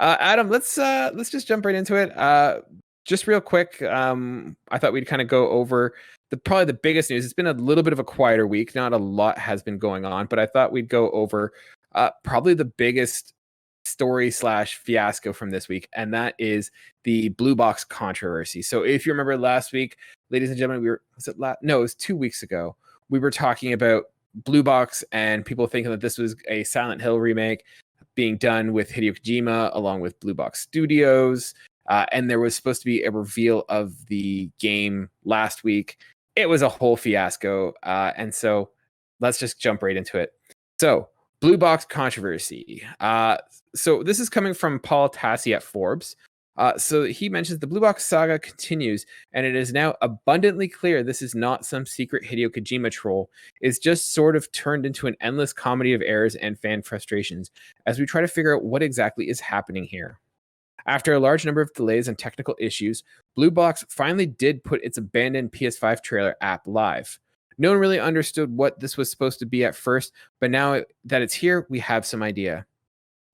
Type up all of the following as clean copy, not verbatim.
Adam, let's just jump right into it. Just real quick, I thought we'd kind of go over probably the biggest news. It's been a little bit of a quieter week. Not a lot has been going on, but I thought we'd go over probably the biggest story slash fiasco from this week, and that is the blue box controversy. So if you remember last week, ladies and gentlemen, it was 2 weeks ago. We were talking about blue box and people thinking that this was a Silent Hill remake being done with Hideo Kojima along with Blue Box Studios. And there was supposed to be a reveal of the game last week. It was a whole fiasco. And so let's just jump right into it. So blue box controversy. So this is coming from Paul Tassi at Forbes. So he mentions the blue box saga continues, and it is now abundantly clear this is not some secret Hideo Kojima troll. It's just sort of turned into an endless comedy of errors and fan frustrations as we try to figure out what exactly is happening here. After a large number of delays and technical issues, Blue Box finally did put its Abandoned PS5 trailer app live. No one really understood what this was supposed to be at first, but now that it's here, we have some idea.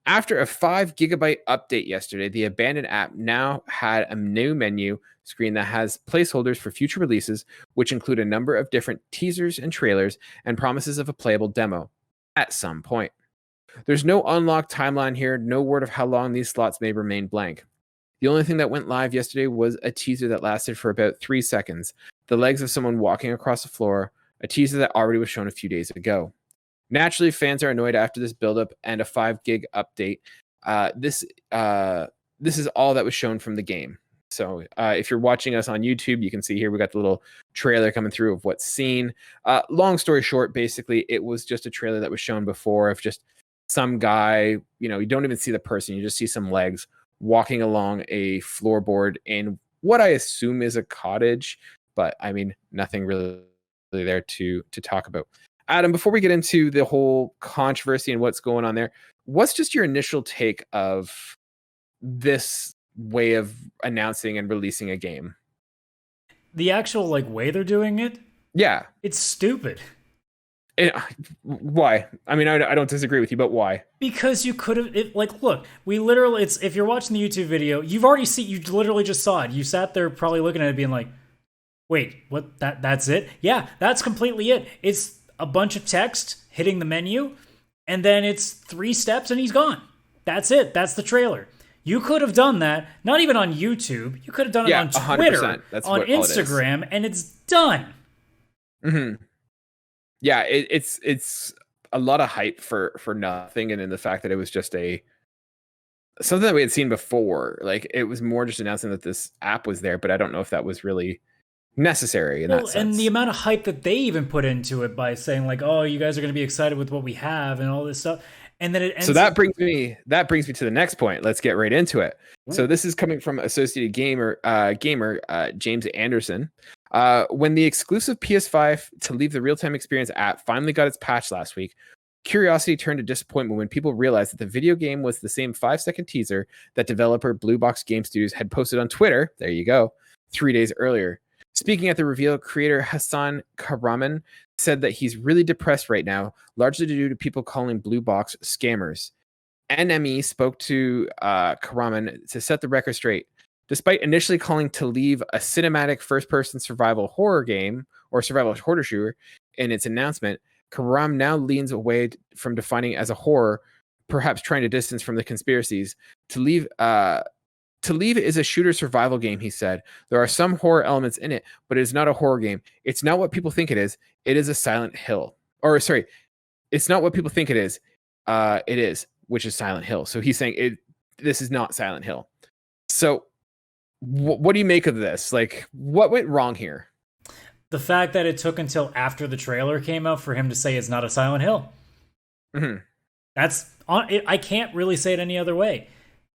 After a 5 gigabyte update yesterday, the Abandoned app now had a new menu screen that has placeholders for future releases, which include a number of different teasers and trailers and promises of a playable demo at some point. There's no unlocked timeline here, no word of how long these slots may remain blank. The only thing that went live yesterday was a teaser that lasted for about 3 seconds, the legs of someone walking across the floor, a teaser that already was shown a few days ago. Naturally, fans are annoyed after this buildup and a 5 gig update. This is all that was shown from the game. So if you're watching us on YouTube, you can see here we got the little trailer coming through of what's seen. Long story short, basically, it was just a trailer that was shown before of just some guy, you don't even see the person. You just see some legs walking along a floorboard in what I assume is a cottage, but I mean, nothing really there to talk about. Adam, before we get into the whole controversy and what's going on there, what's just your initial take of this way of announcing and releasing a game? The actual way they're doing it? Yeah. It's stupid. Why? I mean, I don't disagree with you, but why? Because you could have, look, we literally, if you're watching the YouTube video, you literally just saw it. You sat there probably looking at it being like, wait, what, that's it? Yeah, that's completely it. It's a bunch of text hitting the menu, and then it's 3 steps and he's gone. That's it. That's the trailer. You could have done that, not even on YouTube. You could have done it on Twitter, on Instagram, and it's done. Mm-hmm. Yeah, it's a lot of hype for nothing, and then the fact that it was just something that we had seen before. Like, it was more just announcing that this app was there, but I don't know if that was really necessary in that sense. And the amount of hype that they even put into it by saying oh, you guys are going to be excited with what we have and all this stuff, and then it ends. So that brings me to the next point. Let's get right into it. Ooh. So this is coming from Associated gamer James Anderson. When the exclusive PS5 to leave the real-time experience app finally got its patch last week, curiosity turned to disappointment when people realized that the video game was the same 5-second teaser that developer Blue Box Game Studios had posted on Twitter, there you go, 3 days earlier. Speaking at the reveal, creator Hassan Karaman said that he's really depressed right now, largely due to people calling Blue Box scammers. NME spoke to Karaman to set the record straight. Despite initially calling To Leave a cinematic first-person survival horror game or survival horror shooter in its announcement, Karam now leans away from defining it as a horror, perhaps trying to distance from the conspiracies. To Leave is a shooter survival game, he said. There are some horror elements in it, but it is not a horror game. It's not what people think it is. It is a Silent Hill. Or, sorry, it's not what people think it is. It is, which is Silent Hill. So he's saying this is not Silent Hill. So what do you make of this? What went wrong here? The fact that it took until after the trailer came out for him to say it's not a Silent Hill. Mm-hmm. I can't really say it any other way.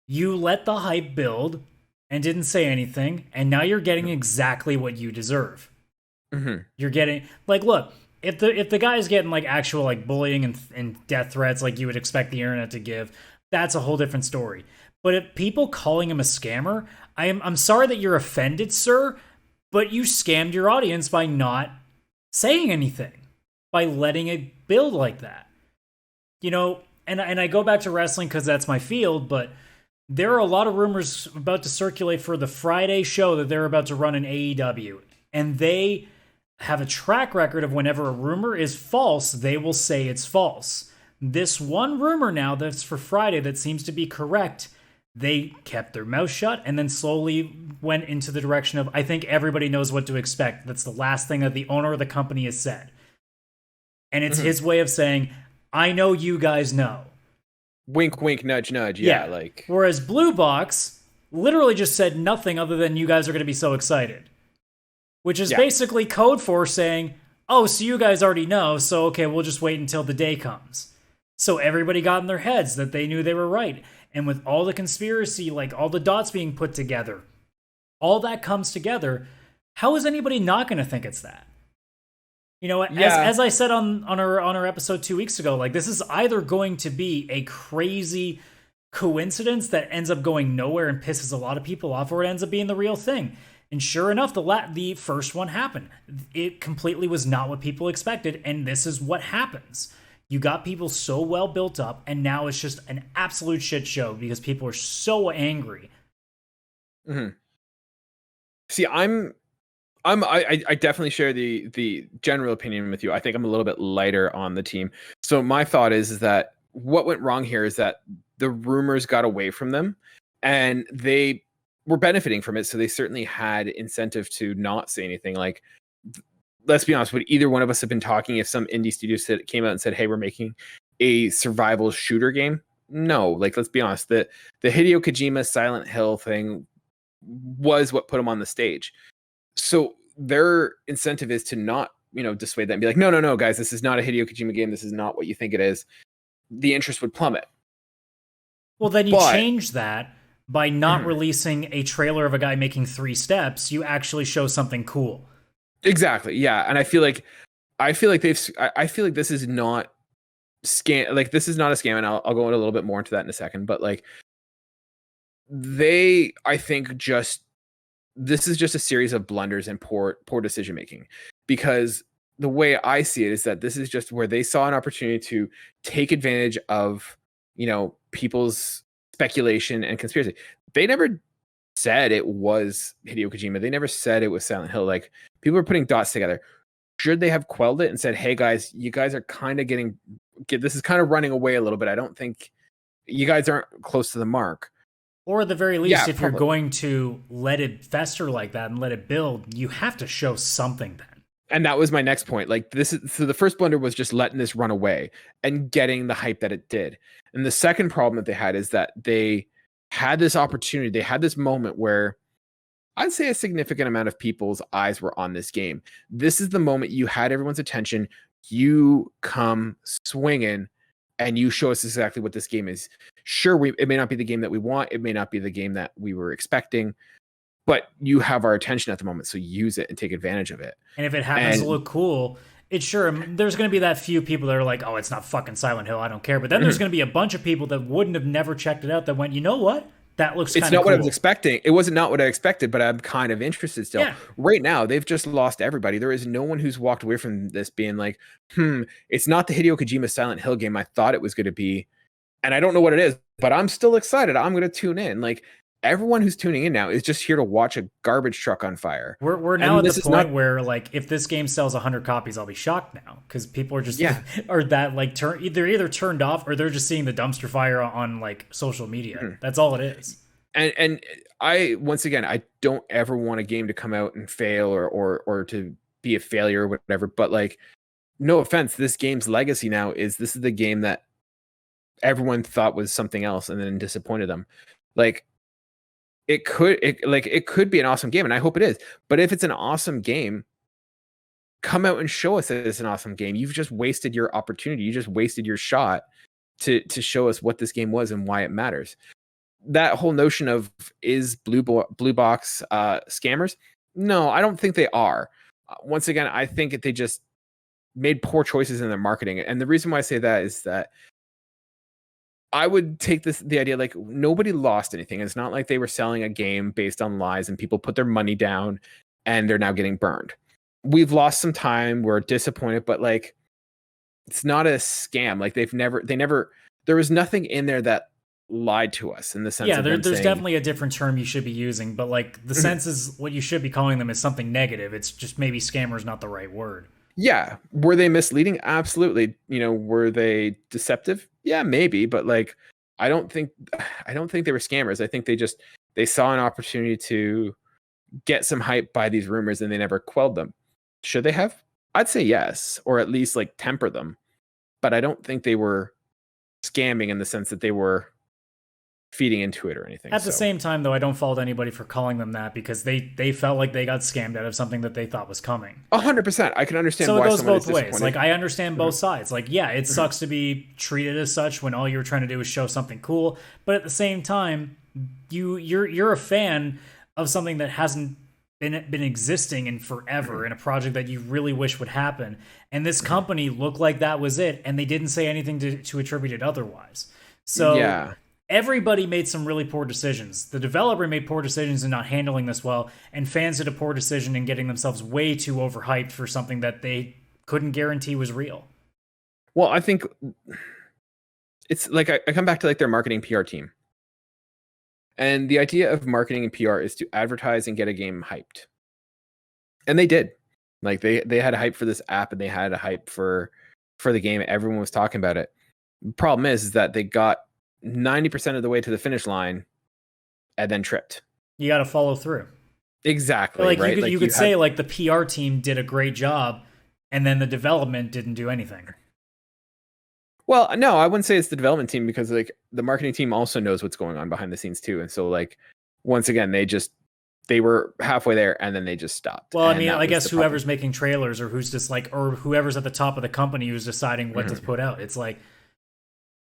You let the hype build and didn't say anything, and now you're getting exactly what you deserve. Mm-hmm. You're getting, look, if the guy's getting actual bullying and death threats like you would expect the internet to give, that's a whole different story. But if people calling him a scammer, I'm sorry that you're offended, sir, but you scammed your audience by not saying anything, by letting it build like that. And I go back to wrestling because that's my field, but there are a lot of rumors about to circulate for the Friday show that they're about to run in AEW. And they have a track record of whenever a rumor is false, they will say it's false. This one rumor now that's for Friday that seems to be correct, they kept their mouth shut and then slowly went into the direction of, I think everybody knows what to expect. That's the last thing that the owner of the company has said. And it's his way of saying, I know you guys know. Wink, wink, nudge, nudge. Yeah, like. Whereas Blue Box literally just said nothing other than you guys are going to be so excited. Which is basically code for saying, oh, so you guys already know, so okay, we'll just wait until the day comes. So everybody got in their heads that they knew they were right. And with all the conspiracy, like all the dots being put together, all that comes together, how is anybody not going to think it's that? You know, as I said on our episode 2 weeks ago, like this is either going to be a crazy coincidence that ends up going nowhere and pisses a lot of people off, or it ends up being the real thing. And sure enough, the first one happened. It completely was not what people expected, and this is what happens. You got people so well built up, and now it's just an absolute shit show because people are so angry. See, I definitely share the general opinion with you. I think I'm a little bit lighter on the team. So my thought is that what went wrong here is that the rumors got away from them and they were benefiting from it. So they certainly had incentive to not say anything. Like, let's be honest, would either one of us have been talking if some indie studio came out and said, hey, we're making a survival shooter game? No, like, let's be honest. The Hideo Kojima Silent Hill thing was what put them on the stage. So their incentive is to not, dissuade that and be like, no, guys, this is not a Hideo Kojima game. This is not what you think it is. The interest would plummet. Well, then you change that by not releasing a trailer of a guy making 3 steps. You actually show something cool. Exactly. Yeah. And I feel like this is not scam. Like, this is not a scam. And I'll go in a little bit more into that in a second, but like I think this is just a series of blunders and poor decision making, because the way I see it is that this is just where they saw an opportunity to take advantage of, people's speculation and conspiracy. They never said it was Hideo Kojima. They never said it was Silent Hill. Like, people are putting dots together. Should they have quelled it and said, hey guys, you guys are kind of this is kind of running away a little bit. I don't think you guys aren't close to the mark. Or at the very least, if you're going to let it fester like that and let it build, you have to show something then. And that was my next point. Like, so the first blunder was just letting this run away and getting the hype that it did. And the second problem that they had is that they had this opportunity. They had this moment where I'd say a significant amount of people's eyes were on this game. This is the moment you had everyone's attention. You come swinging and you show us exactly what this game is. Sure, it may not be the game that we want. It may not be the game that we were expecting, but you have our attention at the moment. So use it and take advantage of it. And if it happens to look cool, there's going to be that few people that are like, oh, it's not fucking Silent Hill, I don't care. But then there's going to be a bunch of people that wouldn't have never checked it out that went, you know what? That looks kind of cool. It's not what I was expecting. It wasn't not what I expected, but I'm kind of interested still. Yeah. Right now, they've just lost everybody. There is no one who's walked away from this being like, it's not the Hideo Kojima Silent Hill game I thought it was going to be. And I don't know what it is, but I'm still excited. I'm going to tune in. Like, everyone who's tuning in now is just here to watch a garbage truck on fire. We're now at the point where, like, if this game sells 100 copies, I'll be shocked now, because people are just are that like they're either turned off or they're just seeing the dumpster fire on like social media. That's all it is. And I, once again, I don't ever want a game to come out and fail or to be a failure or whatever. But like, no offense, this game's legacy now is this is the game that everyone thought was something else and then disappointed them. Like, it could be an awesome game, and I hope it is. But if it's an awesome game, come out and show us that it's an awesome game. You've just wasted your opportunity. You just wasted your shot to show us what this game was and why it matters. That whole notion of is Blue Box scammers? No, I don't think they are. Once again, I think they just made poor choices in their marketing. And the reason why I say that is that I would take the idea like nobody lost anything. It's not like they were selling a game based on lies and people put their money down and they're now getting burned. We've lost some time. We're disappointed, but like, it's not a scam. Like, there was nothing in there that lied to us in the sense Yeah, of them there's saying, definitely a different term you should be using, but like the sense is what you should be calling them is something negative. It's just maybe scammer is not the right word. yeah, were they misleading? Absolutely. Were they deceptive? Yeah, maybe, but like I don't think I don't think they were scammers. I think they saw an opportunity to get some hype by these rumors and they never quelled them. Should they have? I'd say yes, or at least like temper them. But I don't think they were scamming in the sense that they were feeding into it or anything. At the same time, though, I don't fault anybody for calling them that because they felt like they got scammed out of something that they thought was coming. 100%. I can understand so why it goes someone both is ways. Like I understand both Mhm. sides. Like yeah, it sucks to be treated as such when all you're trying to do is show something cool, but at the same time, you're a fan of something that hasn't been existing in forever in a project that you really wish would happen. And this company looked like that was it, and they didn't say anything to attribute it otherwise. So Yeah. everybody made some really poor decisions. The developer made poor decisions in not handling this well, and fans did a poor decision in getting themselves way too overhyped for something that they couldn't guarantee was real. Well, I think it's like I come back to like their marketing PR team. And the idea of marketing and PR is to advertise and get a game hyped. And they did. Like they had a hype for this app and they had a hype for the game. Everyone was talking about it. The problem is that they got 90% of the way to the finish line and then tripped. You got to follow through. Exactly. Like right? you could say like the PR team did a great job and then the development didn't do anything. Well, no, I wouldn't say it's the development team because like the marketing team also knows what's going on behind the scenes too. And so like once again, they were halfway there and then they just stopped. Well, I And mean, that I was guess the whoever's problem. making trailers or who's just like or whoever's at the top of the company who's deciding what to put out. It's like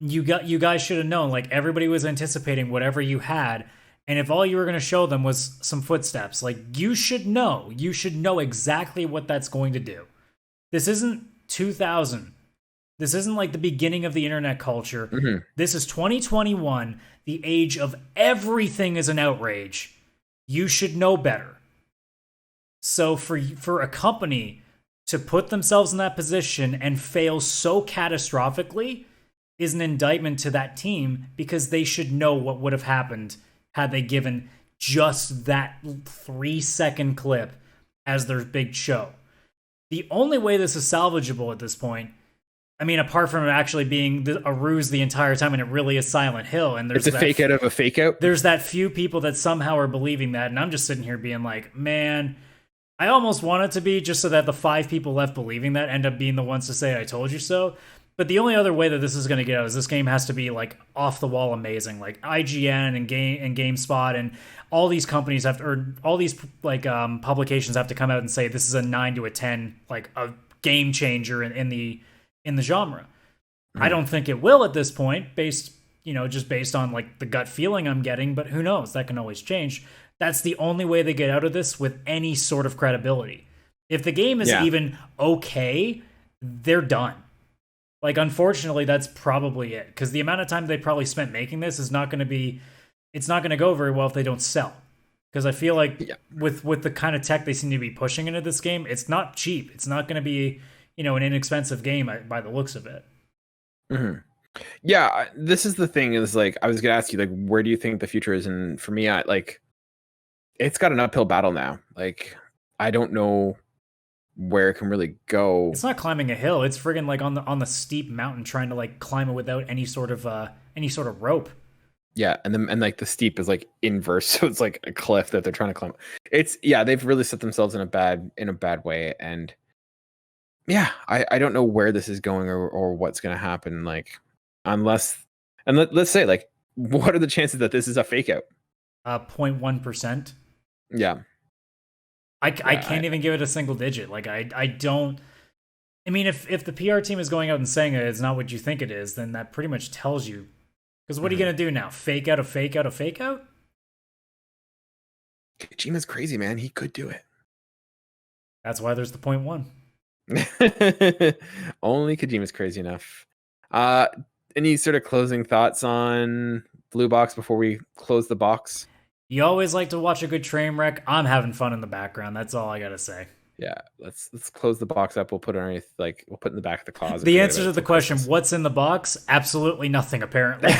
you guys should have known like everybody was anticipating whatever you had, and if all you were going to show them was some footsteps, like you should know exactly what that's going to do. This isn't 2000. This isn't like the beginning of the internet culture. This is 2021, the age of everything is an outrage. You should know better. So for a company to put themselves in that position and fail so catastrophically is an indictment to that team because they should know what would have happened had they given just that 3-second clip as their big show. The only way this is salvageable at this point, I mean, apart from it actually being a ruse the entire time and it really is Silent Hill, and there's It's a fake out of a fake out. There's that few people that somehow are believing that, and I'm just sitting here being like, man, I almost want it to be just so that the 5 people left believing that end up being the ones to say I told you so. But the only other way that this is going to get out is this game has to be like off the wall amazing. Like IGN and GameSpot and all these companies have to, or all these like publications have to come out and say this is a 9 to a 10, like a game changer in the genre. I don't think it will at this point, just based on like the gut feeling I'm getting, but who knows? That can always change. That's the only way they get out of this with any sort of credibility. If the game is even okay, they're done. Like, unfortunately, that's probably it. Because the amount of time they probably spent making this is not going to go very well if they don't sell. Because I feel like with the kind of tech they seem to be pushing into this game, it's not cheap. It's not going to be, an inexpensive game by the looks of it. Yeah, this is the thing is like, I was going to ask you, like, where do you think the future is? And for me, it's got an uphill battle now. Like, I don't know where it can really go. It's not climbing a hill. It's friggin' like on the steep mountain trying to like climb it without any sort of rope. Yeah, and like the steep is like inverse, so it's like a cliff that they're trying to climb. They've really set themselves in a bad way, and I don't know where this is going or what's going to happen. Like, let's say like, what are the chances that this is a fake out? 0.1%. Yeah. I can't even give it a single digit. Like I don't. I mean, if the PR team is going out and saying it's not what you think it is, then that pretty much tells you. Because what are you gonna do now? Fake out a fake out a fake out? Kojima's crazy, man. He could do it. That's why there's the 0.1. Only Kojima's crazy enough. Any sort of closing thoughts on Blue Box before we close the box? You always like to watch a good train wreck. I'm having fun in the background. That's all I gotta say. Yeah, let's close the box up. We'll put it underneath, like we'll put it in the back of the closet. The forget answer about to it the till question, Christmas. what's in the box? Absolutely nothing, apparently.